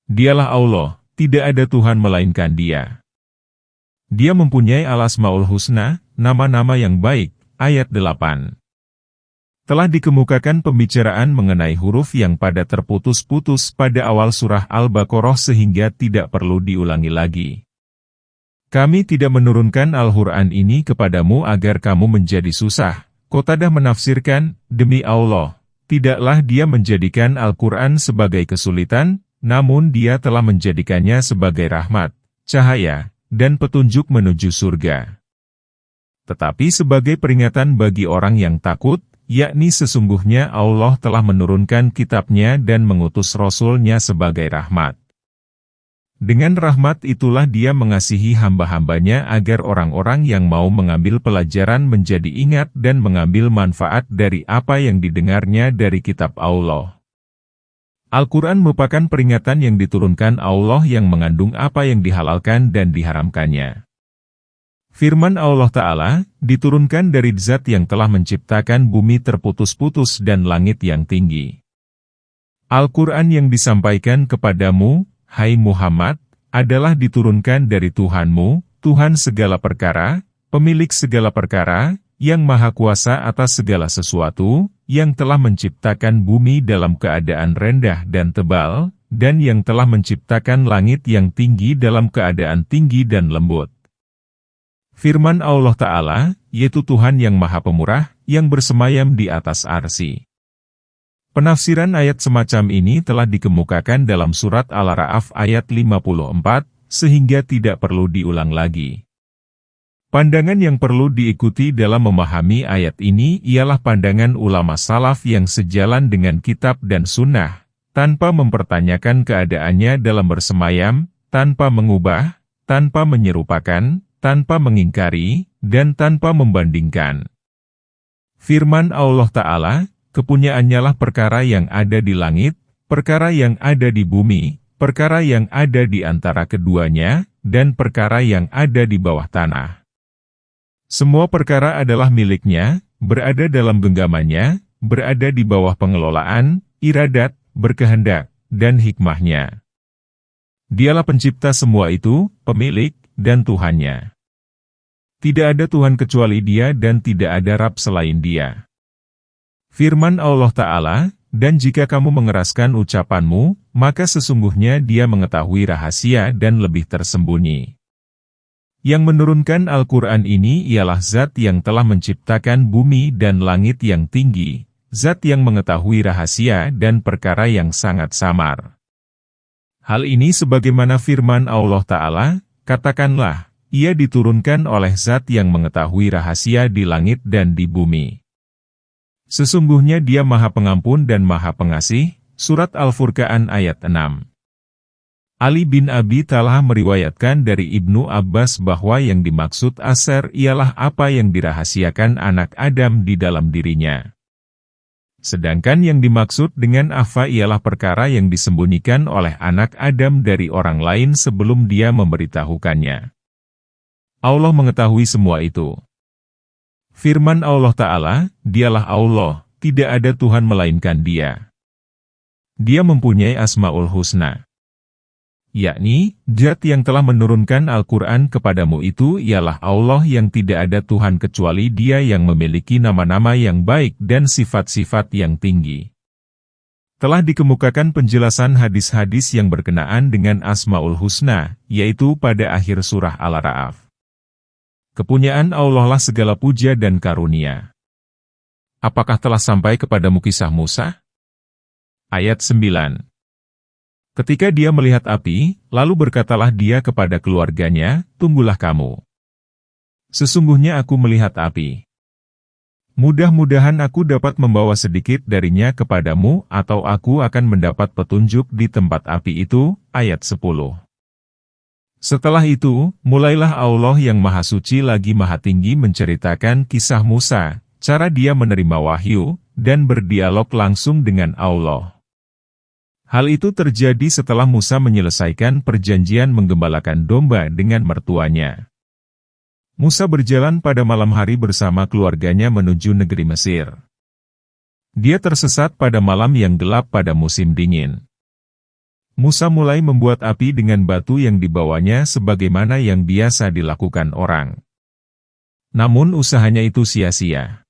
Dialah Allah, tidak ada Tuhan melainkan Dia. Dia mempunyai Al-Asmaul Husna, nama-nama yang baik. Ayat 8. Telah dikemukakan pembicaraan mengenai huruf yang pada terputus-putus pada awal surah Al-Baqarah sehingga tidak perlu diulangi lagi. Kami tidak menurunkan Al-Quran ini kepadamu agar kamu menjadi susah. Qatadah menafsirkan, demi Allah, tidaklah Dia menjadikan Al-Quran sebagai kesulitan, namun Dia telah menjadikannya sebagai rahmat, cahaya, dan petunjuk menuju surga. Tetapi sebagai peringatan bagi orang yang takut, yakni sesungguhnya Allah telah menurunkan kitab-Nya dan mengutus Rasul-Nya sebagai rahmat. Dengan rahmat itulah Dia mengasihi hamba-hambanya agar orang-orang yang mau mengambil pelajaran menjadi ingat dan mengambil manfaat dari apa yang didengarnya dari kitab Allah. Al-Quran merupakan peringatan yang diturunkan Allah yang mengandung apa yang dihalalkan dan diharamkannya. Firman Allah Ta'ala, diturunkan dari Zat yang telah menciptakan bumi terputus-putus dan langit yang tinggi. Al-Quran yang disampaikan kepadamu, hai Muhammad, adalah diturunkan dari Tuhanmu, Tuhan segala perkara, pemilik segala perkara, yang maha kuasa atas segala sesuatu, yang telah menciptakan bumi dalam keadaan rendah dan tebal, dan yang telah menciptakan langit yang tinggi dalam keadaan tinggi dan lembut. Firman Allah Ta'ala, yaitu Tuhan yang Maha Pemurah, yang bersemayam di atas Arsy. Penafsiran ayat semacam ini telah dikemukakan dalam surat Al-Ra'af ayat 54, sehingga tidak perlu diulang lagi. Pandangan yang perlu diikuti dalam memahami ayat ini ialah pandangan ulama salaf yang sejalan dengan kitab dan sunnah, tanpa mempertanyakan keadaannya dalam bersemayam, tanpa mengubah, tanpa menyerupakan, tanpa mengingkari, dan tanpa membandingkan. Firman Allah Ta'ala, kepunyaannya lah perkara yang ada di langit, perkara yang ada di bumi, perkara yang ada di antara keduanya, dan perkara yang ada di bawah tanah. Semua perkara adalah milik-Nya, berada dalam genggamannya, berada di bawah pengelolaan, iradat, berkehendak, dan hikmah-Nya. Dialah pencipta semua itu, pemilik, dan Tuhannya. Tidak ada Tuhan kecuali Dia dan tidak ada Rabb selain Dia. Firman Allah Ta'ala, dan jika kamu mengeraskan ucapanmu, maka sesungguhnya Dia mengetahui rahasia dan lebih tersembunyi. Yang menurunkan Al-Quran ini ialah Zat yang telah menciptakan bumi dan langit yang tinggi, Zat yang mengetahui rahasia dan perkara yang sangat samar. Hal ini sebagaimana firman Allah Ta'ala, katakanlah, Ia diturunkan oleh Zat yang mengetahui rahasia di langit dan di bumi. Sesungguhnya Dia Maha Pengampun dan Maha Pengasih. Surat Al-Furqan ayat 6. Ali bin Abi Thalhah meriwayatkan dari Ibnu Abbas bahwa yang dimaksud asar ialah apa yang dirahasiakan anak Adam di dalam dirinya. Sedangkan yang dimaksud dengan afa ialah perkara yang disembunyikan oleh anak Adam dari orang lain sebelum dia memberitahukannya. Allah mengetahui semua itu. Firman Allah Ta'ala, Dialah Allah, tidak ada Tuhan melainkan Dia. Dia mempunyai Asmaul Husna. Yakni, Zat yang telah menurunkan Al-Quran kepadamu itu ialah Allah yang tidak ada Tuhan kecuali Dia yang memiliki nama-nama yang baik dan sifat-sifat yang tinggi. Telah dikemukakan penjelasan hadis-hadis yang berkenaan dengan Asmaul Husna, yaitu pada akhir surah Al-A'raf. Kepunyaan Allah lah segala puja dan karunia. Apakah telah sampai kepadamu kisah Musa? Ayat 9. Ketika dia melihat api, lalu berkatalah dia kepada keluarganya, tunggulah kamu. Sesungguhnya aku melihat api. Mudah-mudahan aku dapat membawa sedikit darinya kepadamu, atau aku akan mendapat petunjuk di tempat api itu. Ayat 10. Setelah itu, mulailah Allah yang Maha Suci lagi Maha Tinggi menceritakan kisah Musa, cara dia menerima wahyu, dan berdialog langsung dengan Allah. Hal itu terjadi setelah Musa menyelesaikan perjanjian menggembalakan domba dengan mertuanya. Musa berjalan pada malam hari bersama keluarganya menuju negeri Mesir. Dia tersesat pada malam yang gelap pada musim dingin. Musa mulai membuat api dengan batu yang dibawanya sebagaimana yang biasa dilakukan orang. Namun usahanya itu sia-sia.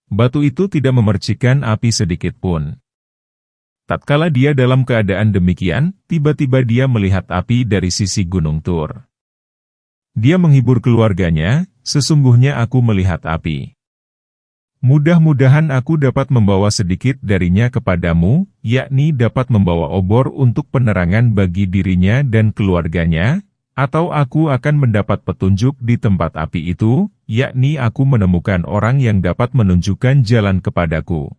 Batu itu tidak memercikkan api sedikit pun. Tatkala dia dalam keadaan demikian, tiba-tiba dia melihat api dari sisi Gunung Tur. Dia menghibur keluarganya, sesungguhnya aku melihat api. Mudah-mudahan aku dapat membawa sedikit darinya kepadamu, yakni dapat membawa obor untuk penerangan bagi dirinya dan keluarganya, atau aku akan mendapat petunjuk di tempat api itu, yakni aku menemukan orang yang dapat menunjukkan jalan kepadaku.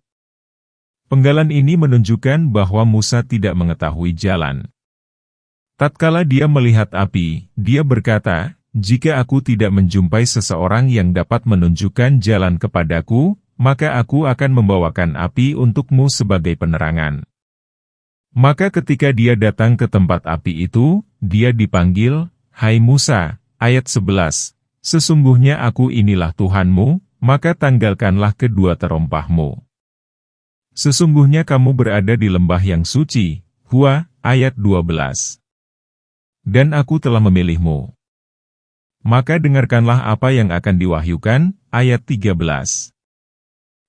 Penggalan ini menunjukkan bahwa Musa tidak mengetahui jalan. Tatkala dia melihat api, dia berkata, jika aku tidak menjumpai seseorang yang dapat menunjukkan jalan kepadaku, maka aku akan membawakan api untukmu sebagai penerangan. Maka ketika dia datang ke tempat api itu, dia dipanggil, Hai Musa, ayat 11, sesungguhnya aku inilah Tuhanmu, maka tanggalkanlah kedua terompahmu. Sesungguhnya kamu berada di lembah yang suci, Hua, ayat 12. Dan aku telah memilihmu. Maka dengarkanlah apa yang akan diwahyukan, ayat 13.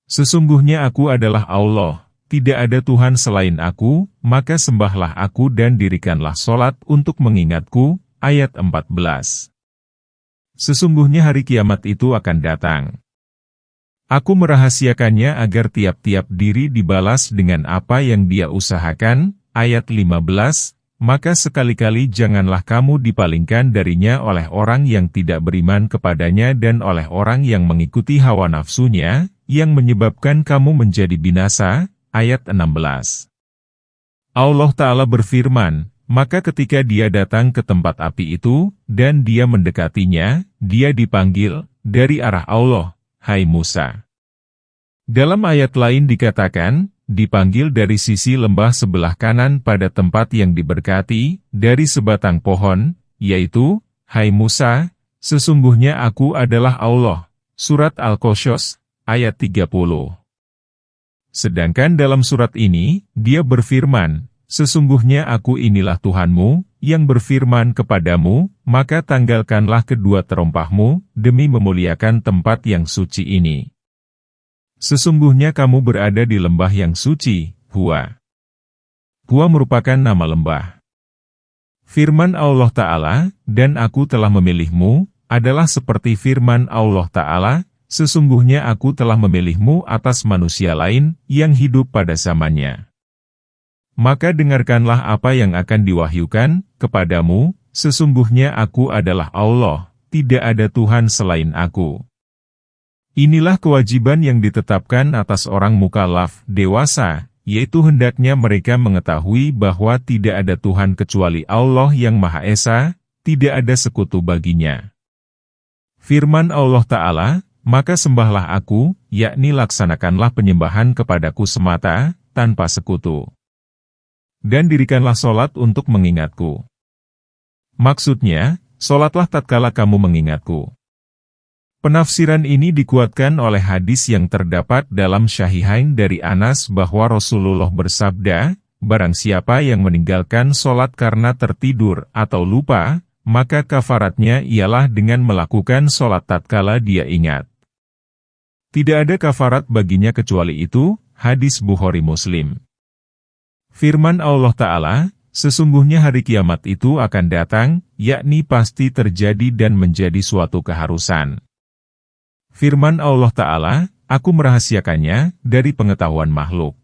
Sesungguhnya aku adalah Allah, tidak ada Tuhan selain aku, maka sembahlah aku dan dirikanlah solat untuk mengingatku, ayat 14. Sesungguhnya hari kiamat itu akan datang. Aku merahasiakannya agar tiap-tiap diri dibalas dengan apa yang dia usahakan, ayat 15. Maka sekali-kali janganlah kamu dipalingkan darinya oleh orang yang tidak beriman kepadanya dan oleh orang yang mengikuti hawa nafsunya, yang menyebabkan kamu menjadi binasa. Ayat 16. Allah Ta'ala berfirman, maka ketika dia datang ke tempat api itu, dan dia mendekatinya, dia dipanggil, dari arah Allah, Hai Musa. Dalam ayat lain dikatakan, dipanggil dari sisi lembah sebelah kanan pada tempat yang diberkati, dari sebatang pohon, yaitu, Hai Musa, sesungguhnya aku adalah Allah. Surat Al-Qasas, ayat 30. Sedangkan dalam surat ini, dia berfirman, sesungguhnya aku inilah Tuhanmu, yang berfirman kepadamu, maka tanggalkanlah kedua terompahmu, demi memuliakan tempat yang suci ini. Sesungguhnya kamu berada di lembah yang suci, Hua. Hua merupakan nama lembah. Firman Allah Ta'ala, dan aku telah memilihmu, adalah seperti firman Allah Ta'ala, sesungguhnya aku telah memilihmu atas manusia lain, yang hidup pada zamannya. Maka dengarkanlah apa yang akan diwahyukan kepadamu, sesungguhnya aku adalah Allah, tidak ada Tuhan selain aku. Inilah kewajiban yang ditetapkan atas orang mukallaf dewasa, yaitu hendaknya mereka mengetahui bahwa tidak ada Tuhan kecuali Allah yang Maha Esa, tidak ada sekutu baginya. Firman Allah Ta'ala, maka sembahlah aku, yakni laksanakanlah penyembahan kepadaku semata, tanpa sekutu. Dan dirikanlah solat untuk mengingatku. Maksudnya, solatlah tatkala kamu mengingatku. Penafsiran ini dikuatkan oleh hadis yang terdapat dalam Syahihain dari Anas bahwa Rasulullah bersabda, barang siapa yang meninggalkan solat karena tertidur atau lupa, maka kafaratnya ialah dengan melakukan solat tatkala dia ingat. Tidak ada kafarat baginya kecuali itu, hadis Bukhari Muslim. Firman Allah Ta'ala, sesungguhnya hari kiamat itu akan datang, yakni pasti terjadi dan menjadi suatu keharusan. Firman Allah Ta'ala, aku merahasiakannya dari pengetahuan makhluk.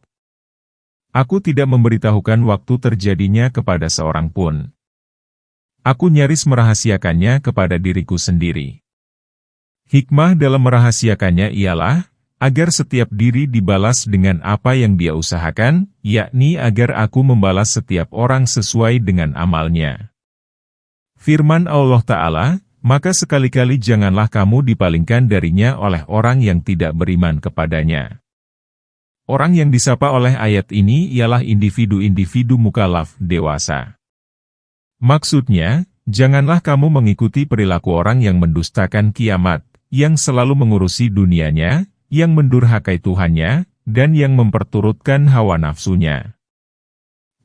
Aku tidak memberitahukan waktu terjadinya kepada seorang pun. Aku nyaris merahasiakannya kepada diriku sendiri. Hikmah dalam merahasiakannya ialah, agar setiap diri dibalas dengan apa yang dia usahakan, yakni agar aku membalas setiap orang sesuai dengan amalnya. Firman Allah Ta'ala, maka sekali-kali janganlah kamu dipalingkan darinya oleh orang yang tidak beriman kepadanya. Orang yang disapa oleh ayat ini ialah individu-individu mukallaf dewasa. Maksudnya, janganlah kamu mengikuti perilaku orang yang mendustakan kiamat, yang selalu mengurusi dunianya, yang mendurhakai Tuhannya, dan yang memperturutkan hawa nafsunya.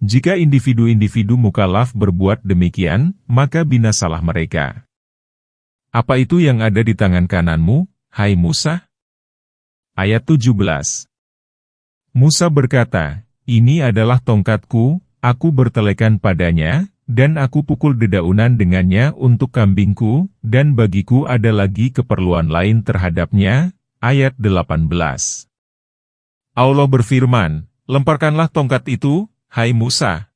Jika individu-individu mukallaf berbuat demikian, maka binasalah mereka. Apa itu yang ada di tangan kananmu, hai Musa? Ayat 17. Musa berkata, ini adalah tongkatku, aku bertelekan padanya, dan aku pukul dedaunan dengannya untuk kambingku, dan bagiku ada lagi keperluan lain terhadapnya. Ayat 18. Allah berfirman, lemparkanlah tongkat itu, hai Musa.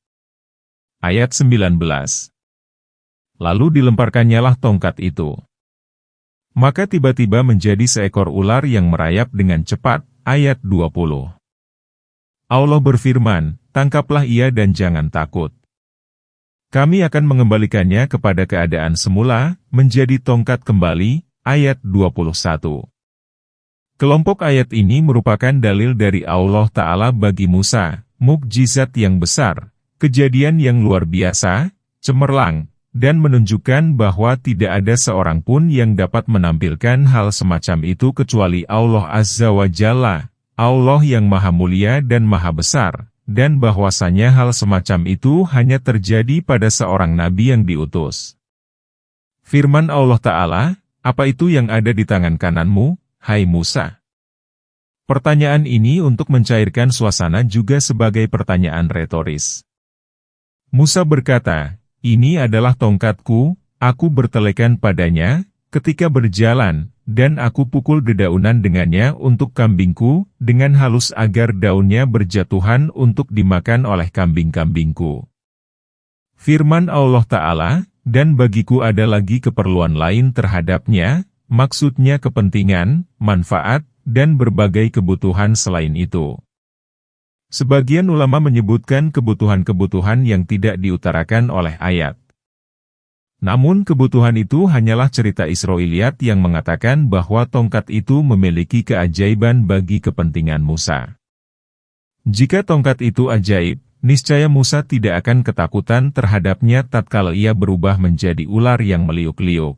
Ayat 19. Lalu dilemparkannyalah tongkat itu. Maka tiba-tiba menjadi seekor ular yang merayap dengan cepat. Ayat 20. Allah berfirman, tangkaplah ia dan jangan takut. Kami akan mengembalikannya kepada keadaan semula, menjadi tongkat kembali. Ayat 21. Kelompok ayat ini merupakan dalil dari Allah Ta'ala bagi Musa, mukjizat yang besar, kejadian yang luar biasa, cemerlang, dan menunjukkan bahwa tidak ada seorang pun yang dapat menampilkan hal semacam itu kecuali Allah Azza wa Jalla, Allah yang maha mulia dan maha besar, dan bahwasanya hal semacam itu hanya terjadi pada seorang nabi yang diutus. Firman Allah Ta'ala, apa itu yang ada di tangan kananmu, hai Musa? Pertanyaan ini untuk mencairkan suasana juga sebagai pertanyaan retoris. Musa berkata, ini adalah tongkatku, aku bertelekan padanya, ketika berjalan, dan aku pukul dedaunan dengannya untuk kambingku, dengan halus agar daunnya berjatuhan untuk dimakan oleh kambing-kambingku. Firman Allah Ta'ala, dan bagiku ada lagi keperluan lain terhadapnya, maksudnya kepentingan, manfaat, dan berbagai kebutuhan selain itu. Sebagian ulama menyebutkan kebutuhan-kebutuhan yang tidak diutarakan oleh ayat. Namun kebutuhan itu hanyalah cerita Israiliyat yang mengatakan bahwa tongkat itu memiliki keajaiban bagi kepentingan Musa. Jika tongkat itu ajaib, niscaya Musa tidak akan ketakutan terhadapnya tatkala ia berubah menjadi ular yang meliuk-liuk.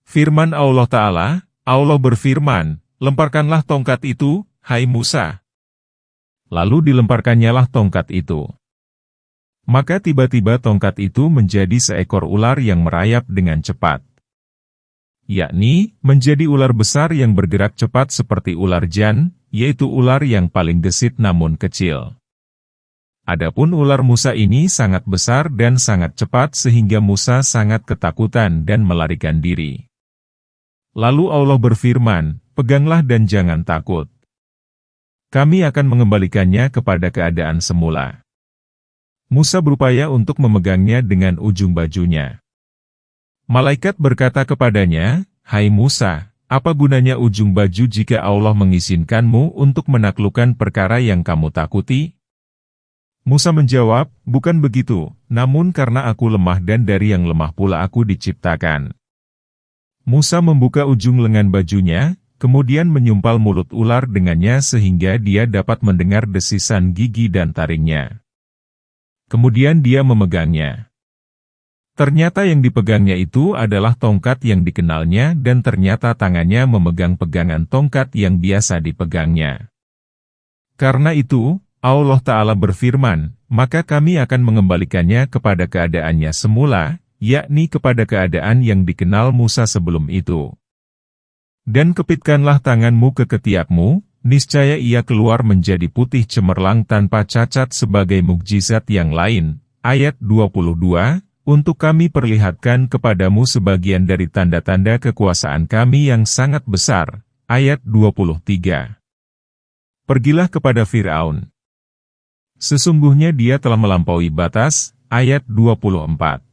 Firman Allah Ta'ala, Allah berfirman, lemparkanlah tongkat itu, hai Musa. Lalu dilemparkannyalah tongkat itu. Maka tiba-tiba tongkat itu menjadi seekor ular yang merayap dengan cepat. yakni menjadi ular besar yang bergerak cepat seperti ular jan, yaitu ular yang paling gesit namun kecil. Adapun ular Musa ini sangat besar dan sangat cepat sehingga Musa sangat ketakutan dan melarikan diri. Lalu Allah berfirman, "Peganglah dan jangan takut. Kami akan mengembalikannya kepada keadaan semula." Musa berupaya untuk memegangnya dengan ujung bajunya. Malaikat berkata kepadanya, "Hai Musa, apa gunanya ujung baju jika Allah mengizinkanmu untuk menaklukkan perkara yang kamu takuti?" Musa menjawab, "Bukan begitu, namun karena aku lemah dan dari yang lemah pula aku diciptakan." Musa membuka ujung lengan bajunya, kemudian menyumpal mulut ular dengannya sehingga dia dapat mendengar desisan gigi dan taringnya. Kemudian dia memegangnya. Ternyata yang dipegangnya itu adalah tongkat yang dikenalnya dan ternyata tangannya memegang pegangan tongkat yang biasa dipegangnya. Karena itu, Allah Ta'ala berfirman, "Maka kami akan mengembalikannya kepada keadaannya semula, yakni kepada keadaan yang dikenal Musa sebelum itu. Dan kepitkanlah tanganmu ke ketiakmu, niscaya ia keluar menjadi putih cemerlang tanpa cacat sebagai mukjizat yang lain." Ayat 22, "Untuk kami perlihatkan kepadamu sebagian dari tanda-tanda kekuasaan kami yang sangat besar." Ayat 23. "Pergilah kepada Fir'aun. Sesungguhnya dia telah melampaui batas." Ayat 24.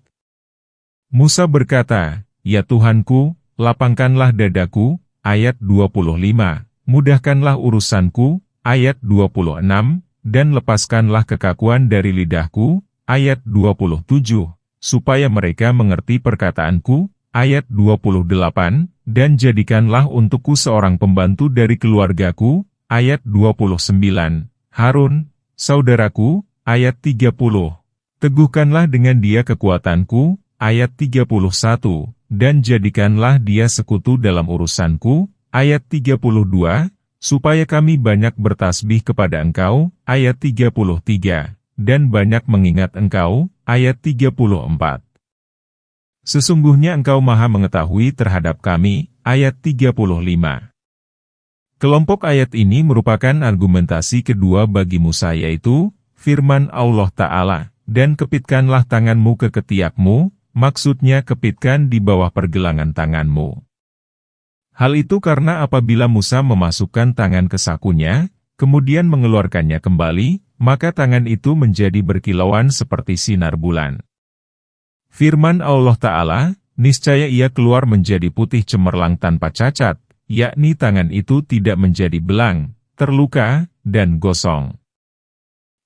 Musa berkata, "Ya Tuhanku, lapangkanlah dadaku." Ayat 25. "Mudahkanlah urusanku." Ayat 26. "Dan lepaskanlah kekakuan dari lidahku." Ayat 27. "Supaya mereka mengerti perkataanku." Ayat 28. "Dan jadikanlah untukku seorang pembantu dari keluargaku." Ayat 29. "Harun, saudaraku." Ayat 30. "Teguhkanlah dengan dia kekuatanku." Ayat 31. "Dan jadikanlah dia sekutu dalam urusanku." Ayat 32. "Supaya kami banyak bertasbih kepada engkau." Ayat 33. "Dan banyak mengingat engkau." Ayat 34. "Sesungguhnya engkau maha mengetahui terhadap kami." Ayat 35. Kelompok ayat ini merupakan argumentasi kedua bagi Musa yaitu, firman Allah Ta'ala, "Dan kepitkanlah tanganmu ke ketiakmu," maksudnya kepitkan di bawah pergelangan tanganmu. Hal itu karena apabila Musa memasukkan tangan ke sakunya, kemudian mengeluarkannya kembali, maka tangan itu menjadi berkilauan seperti sinar bulan. Firman Allah Ta'ala, "Niscaya ia keluar menjadi putih cemerlang tanpa cacat," yakni tangan itu tidak menjadi belang, terluka, dan gosong.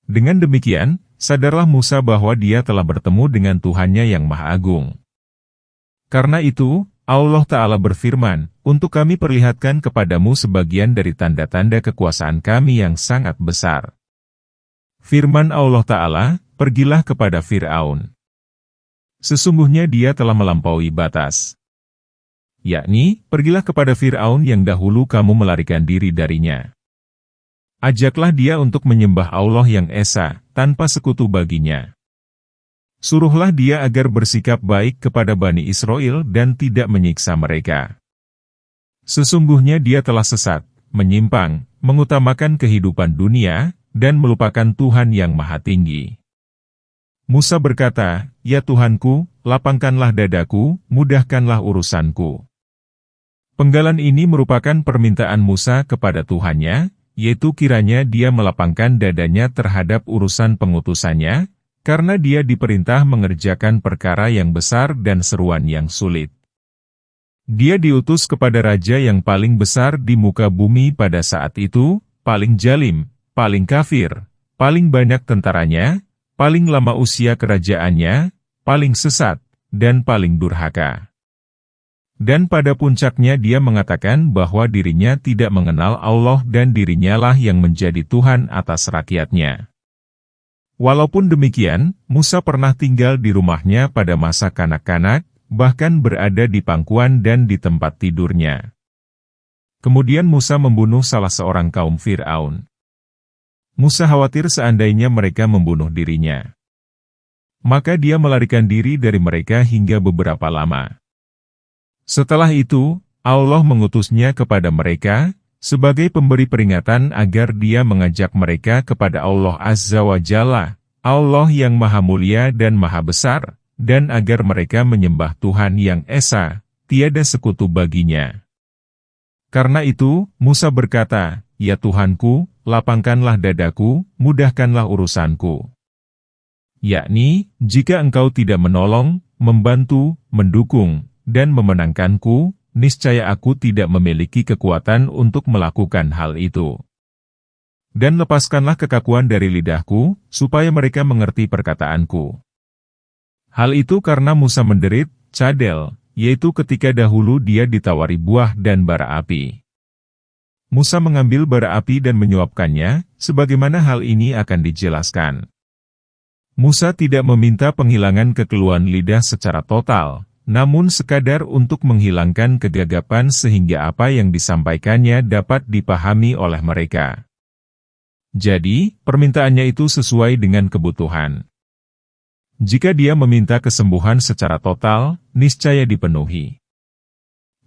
Dengan demikian, sadarlah Musa bahwa dia telah bertemu dengan Tuhannya yang Maha Agung. Karena itu, Allah Ta'ala berfirman, "Untuk kami perlihatkan kepadamu sebagian dari tanda-tanda kekuasaan kami yang sangat besar." Firman Allah Ta'ala, "Pergilah kepada Fir'aun. Sesungguhnya dia telah melampaui batas." Yakni, pergilah kepada Fir'aun yang dahulu kamu melarikan diri darinya. Ajaklah dia untuk menyembah Allah yang Esa, tanpa sekutu baginya. Suruhlah dia agar bersikap baik kepada Bani Israel dan tidak menyiksa mereka. Sesungguhnya dia telah sesat, menyimpang, mengutamakan kehidupan dunia, dan melupakan Tuhan yang Maha Tinggi. Musa berkata, "Ya Tuhanku, lapangkanlah dadaku, mudahkanlah urusanku." Penggalan ini merupakan permintaan Musa kepada Tuhannya, yaitu kiranya dia melapangkan dadanya terhadap urusan pengutusannya, karena dia diperintah mengerjakan perkara yang besar dan seruan yang sulit. Dia diutus kepada raja yang paling besar di muka bumi pada saat itu, paling zalim, paling kafir, paling banyak tentaranya, paling lama usia kerajaannya, paling sesat, dan paling durhaka. Dan pada puncaknya dia mengatakan bahwa dirinya tidak mengenal Allah dan dirinya lah yang menjadi Tuhan atas rakyatnya. Walaupun demikian, Musa pernah tinggal di rumahnya pada masa kanak-kanak, bahkan berada di pangkuan dan di tempat tidurnya. Kemudian Musa membunuh salah seorang kaum Fir'aun. Musa khawatir seandainya mereka membunuh dirinya. Maka dia melarikan diri dari mereka hingga beberapa lama. Setelah itu, Allah mengutusnya kepada mereka, sebagai pemberi peringatan agar dia mengajak mereka kepada Allah Azza wa Jalla, Allah yang Maha Mulia dan Maha Besar, dan agar mereka menyembah Tuhan yang Esa, tiada sekutu baginya. Karena itu, Musa berkata, "Ya Tuhanku, lapangkanlah dadaku, mudahkanlah urusanku." Yakni, jika engkau tidak menolong, membantu, mendukung, dan memenangkanku, niscaya aku tidak memiliki kekuatan untuk melakukan hal itu. Dan lepaskanlah kekakuan dari lidahku, supaya mereka mengerti perkataanku. Hal itu karena Musa menderit, cadel, yaitu ketika dahulu dia ditawari buah dan bara api. Musa mengambil bara api dan menyuapkannya, sebagaimana hal ini akan dijelaskan. Musa tidak meminta penghilangan kekeluhan lidah secara total, namun sekadar untuk menghilangkan kegagapan sehingga apa yang disampaikannya dapat dipahami oleh mereka. Jadi, permintaannya itu sesuai dengan kebutuhan. Jika dia meminta kesembuhan secara total, niscaya dipenuhi.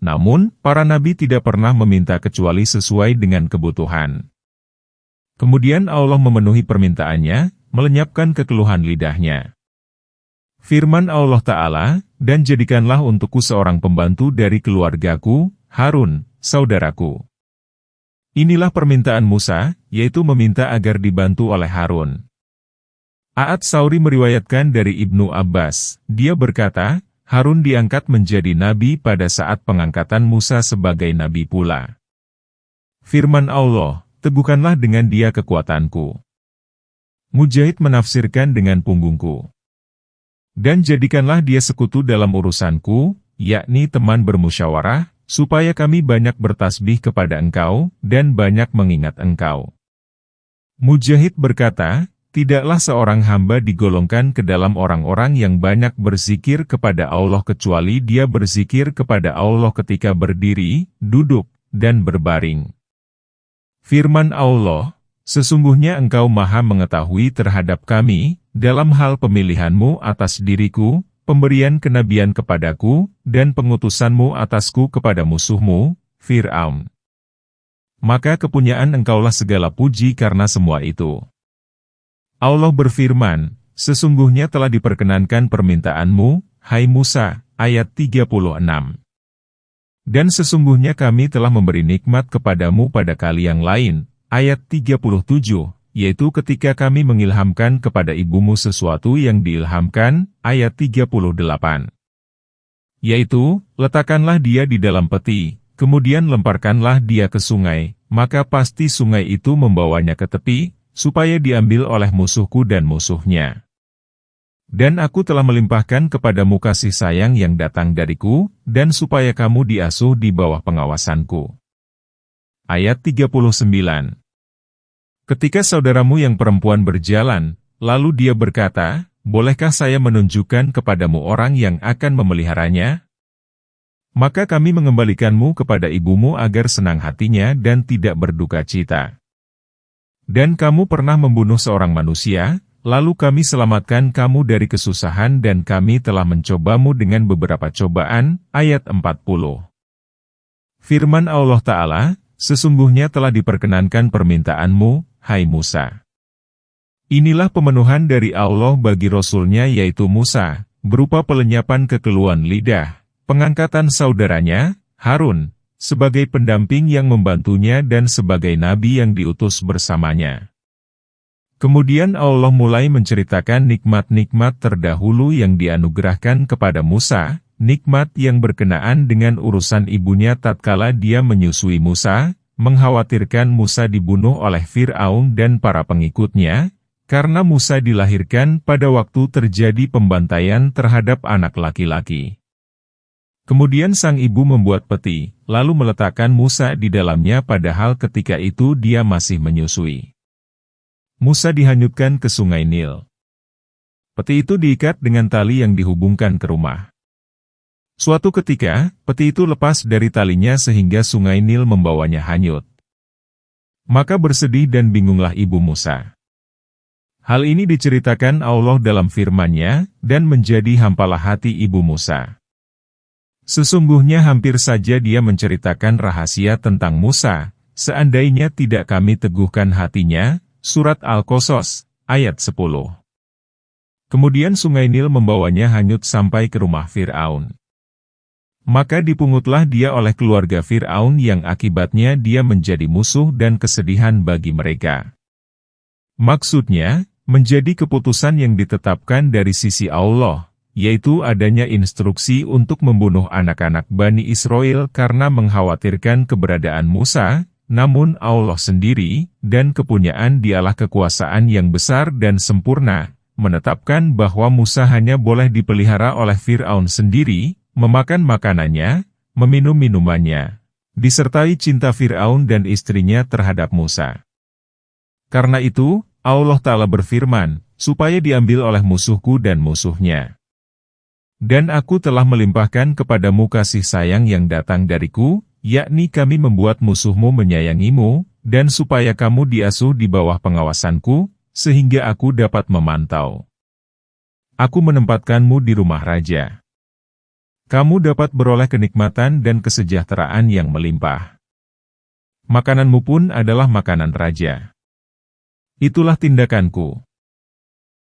Namun, para nabi tidak pernah meminta kecuali sesuai dengan kebutuhan. Kemudian Allah memenuhi permintaannya, melenyapkan kekeluhan lidahnya. Firman Allah Ta'ala, "Dan jadikanlah untukku seorang pembantu dari keluargaku, Harun, saudaraku." Inilah permintaan Musa, yaitu meminta agar dibantu oleh Harun. A'ad Sauri meriwayatkan dari Ibnu Abbas, dia berkata, Harun diangkat menjadi nabi pada saat pengangkatan Musa sebagai nabi pula. Firman Allah, "Teguhkanlah dengan dia kekuatanku." Mujahid menafsirkan dengan punggungku. Dan jadikanlah dia sekutu dalam urusanku, yakni teman bermusyawarah, supaya kami banyak bertasbih kepada engkau, dan banyak mengingat engkau. Mujahid berkata, tidaklah seorang hamba digolongkan ke dalam orang-orang yang banyak berzikir kepada Allah kecuali dia berzikir kepada Allah ketika berdiri, duduk, dan berbaring. Firman Allah, "Sesungguhnya engkau maha mengetahui terhadap kami, dalam hal pemilihanmu atas diriku, pemberian kenabian kepadaku, dan pengutusanmu atasku kepada musuhmu, Fir'aun. Maka kepunyaan engkaulah segala puji karena semua itu." Allah berfirman, "Sesungguhnya telah diperkenankan permintaanmu, hai Musa," ayat 36. "Dan sesungguhnya kami telah memberi nikmat kepadamu pada kali yang lain," ayat 37, yaitu ketika kami mengilhamkan kepada ibumu sesuatu yang diilhamkan, ayat 38. Yaitu, letakkanlah dia di dalam peti, kemudian lemparkanlah dia ke sungai, maka pasti sungai itu membawanya ke tepi, supaya diambil oleh musuhku dan musuhnya. Dan aku telah melimpahkan kepadamu kasih sayang yang datang dariku, dan supaya kamu diasuh di bawah pengawasanku. Ayat 39. Ketika saudaramu yang perempuan berjalan, lalu dia berkata, "Bolehkah saya menunjukkan kepadamu orang yang akan memeliharanya?" Maka kami mengembalikanmu kepada ibumu agar senang hatinya dan tidak berduka cita. Dan kamu pernah membunuh seorang manusia, lalu kami selamatkan kamu dari kesusahan dan kami telah mencobamu dengan beberapa cobaan, ayat 40. Firman Allah Ta'ala, "Sesungguhnya telah diperkenankan permintaanmu, hai Musa." Inilah pemenuhan dari Allah bagi Rasul-Nya yaitu Musa, berupa pelenyapan kekeluhan lidah, pengangkatan saudaranya, Harun, sebagai pendamping yang membantunya dan sebagai nabi yang diutus bersamanya. Kemudian Allah mulai menceritakan nikmat-nikmat terdahulu yang dianugerahkan kepada Musa, nikmat yang berkenaan dengan urusan ibunya tatkala dia menyusui Musa, mengkhawatirkan Musa dibunuh oleh Fir'aun dan para pengikutnya, karena Musa dilahirkan pada waktu terjadi pembantaian terhadap anak laki-laki. Kemudian sang ibu membuat peti, lalu meletakkan Musa di dalamnya padahal ketika itu dia masih menyusui. Musa dihanyutkan ke sungai Nil. Peti itu diikat dengan tali yang dihubungkan ke rumah. Suatu ketika, peti itu lepas dari talinya sehingga sungai Nil membawanya hanyut. Maka bersedih dan bingunglah ibu Musa. Hal ini diceritakan Allah dalam firman-Nya, dan menjadi hampalah hati ibu Musa. Sesungguhnya hampir saja dia menceritakan rahasia tentang Musa, seandainya tidak kami teguhkan hatinya. Surat Al-Qasas, ayat 10. Kemudian sungai Nil membawanya hanyut sampai ke rumah Fir'aun. Maka dipungutlah dia oleh keluarga Fir'aun yang akibatnya dia menjadi musuh dan kesedihan bagi mereka. Maksudnya, menjadi keputusan yang ditetapkan dari sisi Allah, yaitu adanya instruksi untuk membunuh anak-anak Bani Israel karena mengkhawatirkan keberadaan Musa, namun Allah sendiri, dan kepunyaan Dialah kekuasaan yang besar dan sempurna, menetapkan bahwa Musa hanya boleh dipelihara oleh Fir'aun sendiri, memakan makanannya, meminum minumannya, disertai cinta Fir'aun dan istrinya terhadap Musa. Karena itu, Allah Ta'ala berfirman, supaya diambil oleh musuhku dan musuhnya. Dan aku telah melimpahkan kepadamu kasih sayang yang datang dariku, yakni kami membuat musuhmu menyayangimu, dan supaya kamu diasuh di bawah pengawasanku, sehingga aku dapat memantau. Aku menempatkanmu di rumah raja. Kamu dapat beroleh kenikmatan dan kesejahteraan yang melimpah. Makananmu pun adalah makanan raja. Itulah tindakanku.